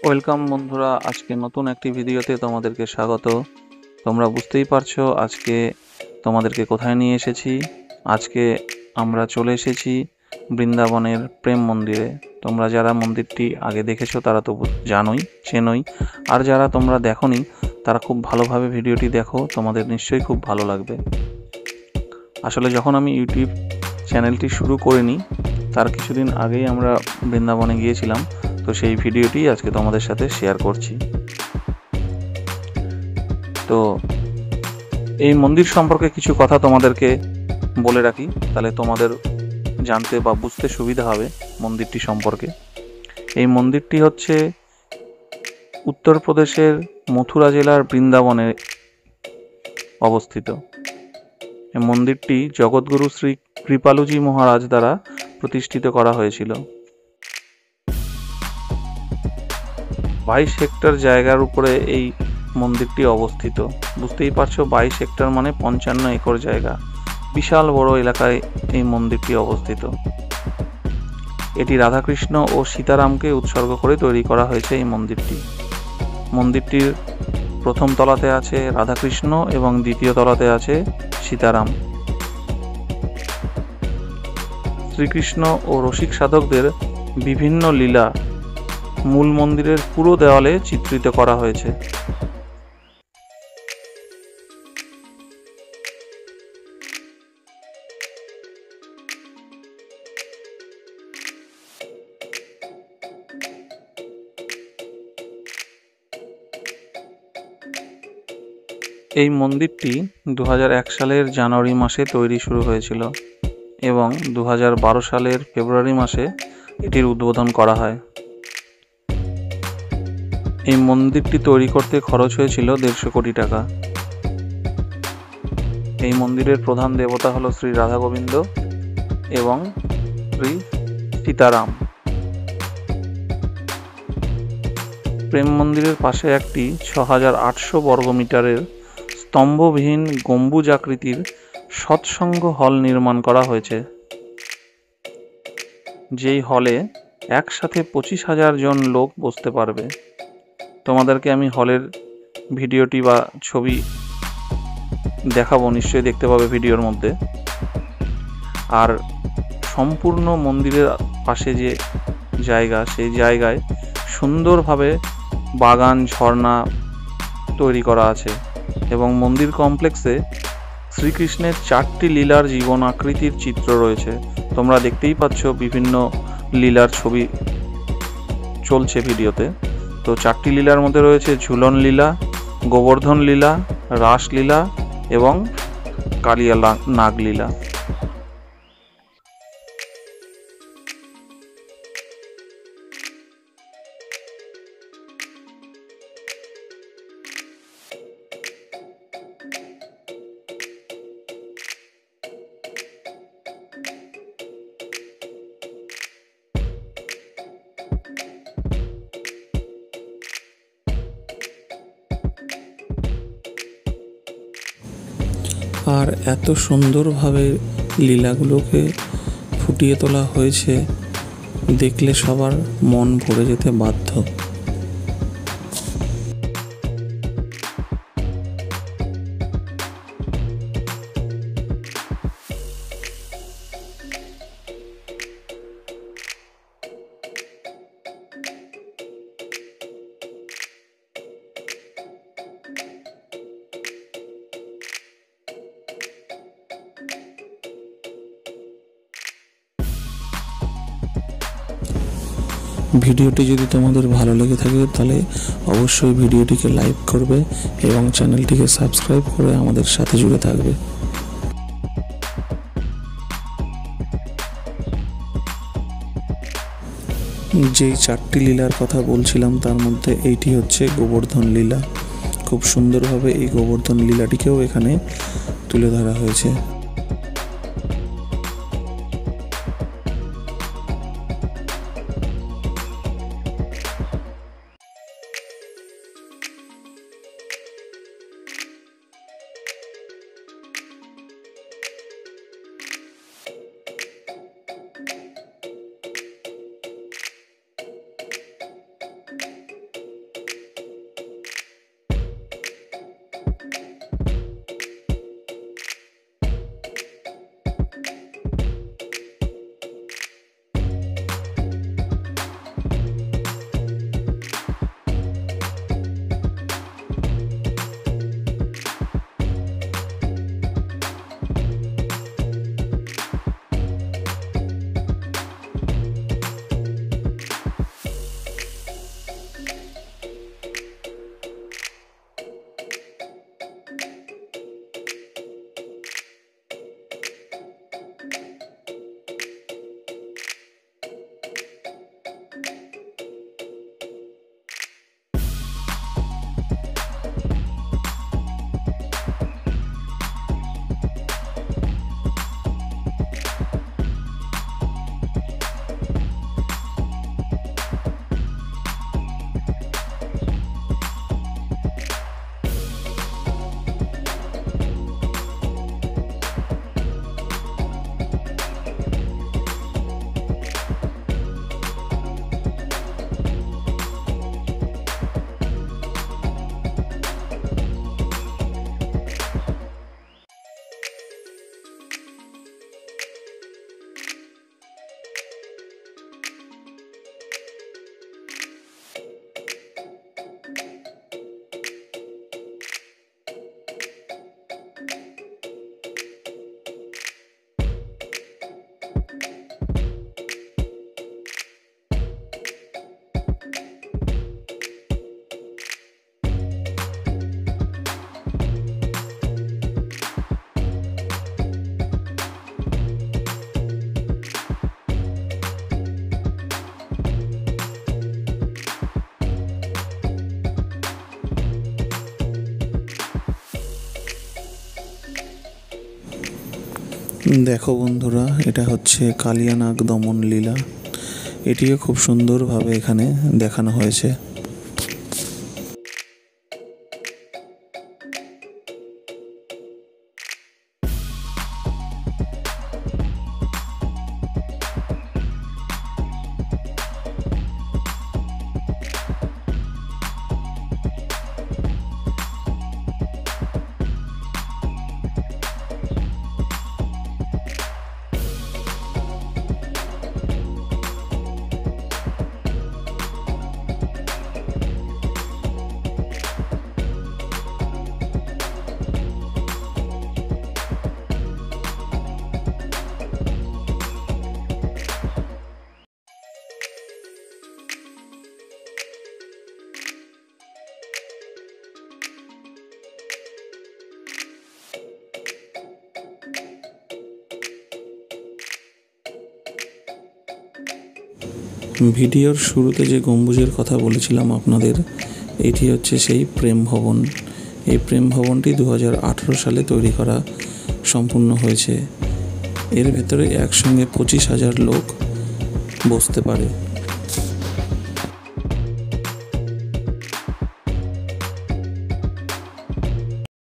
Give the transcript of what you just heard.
Welcome বন্ধুরা, আজকে নতুন একটি ভিডিওতে তোমাদেরকে স্বাগত। তোমরা বুঝতেই পারছো আজকে তোমাদেরকে কোথায় নিয়ে এসেছি। আজকে আমরা চলে এসেছি বৃন্দাবনের প্রেম মন্দিরে। তোমরা যারা মন্দিরটি আগে দেখেছো তারা তো জানোই, চেনোই, আর যারা তোমরা দেখোনি তারা খুব ভালোভাবে ভিডিওটি দেখো, তোমাদের নিশ্চয়ই খুব ভালো লাগবে। আসলে যখন আমি ইউটিউব চ্যানেলটি শুরু করিনি তার কিছুদিন আগেই আমরা বৃন্দাবনে গিয়েছিলাম, তো সেই ভিডিওটি আজকে তোমাদের সাথে শেয়ার করছি। তো এই মন্দির সম্পর্কে কিছু কথা তোমাদেরকে বলে রাখি, তাহলে তোমাদের জানতে বা বুঝতে সুবিধা হবে মন্দিরটি সম্পর্কে। এই মন্দিরটি হচ্ছে উত্তরপ্রদেশের মথুরা জেলার বৃন্দাবনে অবস্থিত। এই মন্দিরটি জগৎগুরু শ্রী কৃপালুজি মহারাজ দ্বারা প্রতিষ্ঠিত করা হয়েছিল। 22 হেক্টর জায়গার উপরে এই মন্দিরটি অবস্থিত। বুঝতেই পারছো, 22 হেক্টর মানে 55 একর জায়গা, বিশাল বড় এলাকায় এই মন্দিরটি অবস্থিত। এটি রাধাকৃষ্ণ ও সীতারামকে উৎসর্গ করে তৈরি করা হয়েছে এই মন্দিরটি। মন্দিরটির প্রথম তলাতে আছে রাধাকৃষ্ণ এবং দ্বিতীয় তলাতে আছে সীতারাম। শ্রীকৃষ্ণ ও রসিক সাধকদের বিভিন্ন লীলা মূল মন্দিরের পুরো দেওয়ালে চিত্রিত করা হয়েছে। এই মন্দিরটি 2001 সালের জানুয়ারি মাসে তৈরি শুরু হয়েছিল এবং 2012 সালের ফেব্রুয়ারি মাসে এটির উদ্বোধন করা হয়। এই মন্দিরটি তৈরি করতে খরচ হয়েছিল 150 কোটি টাকা। এই মন্দিরের প্রধান দেবতা হল শ্রী রাধা গোবিন্দ এবং শ্রী সীতারাম। প্রেম মন্দিরের পাশে একটি 6800 বর্গমিটারের স্তম্ভবিহীন গম্বুজাকৃতির সৎসঙ্গ হল নির্মাণ করা হয়েছে, যেই হলে একসাথে 25,000 জন লোক বসতে পারবে। তোমাদেরকে আমি হলের ভিডিওটি বা ছবি দেখাবো, নিশ্চয়ই দেখতে পাবে ভিডিওর মধ্যে। আর সম্পূর্ণ মন্দিরের পাশে যে জায়গা, সেই জায়গায় সুন্দরভাবে বাগান, ঝর্ণা তৈরি করা আছে এবং মন্দির কমপ্লেক্সে শ্রীকৃষ্ণের 4টি লীলার জীবন আকৃতির চিত্র রয়েছে। তোমরা দেখতেই পাচ্ছ বিভিন্ন লীলার ছবি চলছে ভিডিওতে। তো 4টি লীলার মধ্যে রয়েছে ঝুলন লীলা, গোবর্ধন লীলা, রাসলীলা এবং কালিয়া নাগ লীলা। আর এত সুন্দরভাবে লীলাগুলোকে ফুটিয়ে তোলা হয়েছে, দেখলে সবার মন ভরে যেতে বাধ্য। ভিডিওটি যদি তোমাদের ভালো লেগে থাকে তাহলে অবশ্যই ভিডিওটিকে লাইক করবে এবং চ্যানেলটিকে সাবস্ক্রাইব করে আমাদের সাথে জুড়ে থাকবে। যেই 4টি লীলার কথা বলছিলাম তার মধ্যে এইটি হচ্ছে গোবর্ধন লীলা। খুব সুন্দরভাবে এই গোবর্ধন লীলাটিকেও এখানে তুলে ধরা হয়েছে। দেখো বন্ধুরা, এটা হচ্ছে কালিয়ানাগ দমন লীলা। এটিও খুব সুন্দরভাবে এখানে দেখানো হয়েছে। ভিডিওর শুরুতে যে গম্বুজের কথা বলেছিলাম আপনাদের, এটি হচ্ছে সেই প্রেম ভবন। এই প্রেম ভবনটি 2018 সালে তৈরি করা সম্পূর্ণ হয়েছে। এর ভেতরে একসঙ্গে 25,000 লোক বসতে পারে।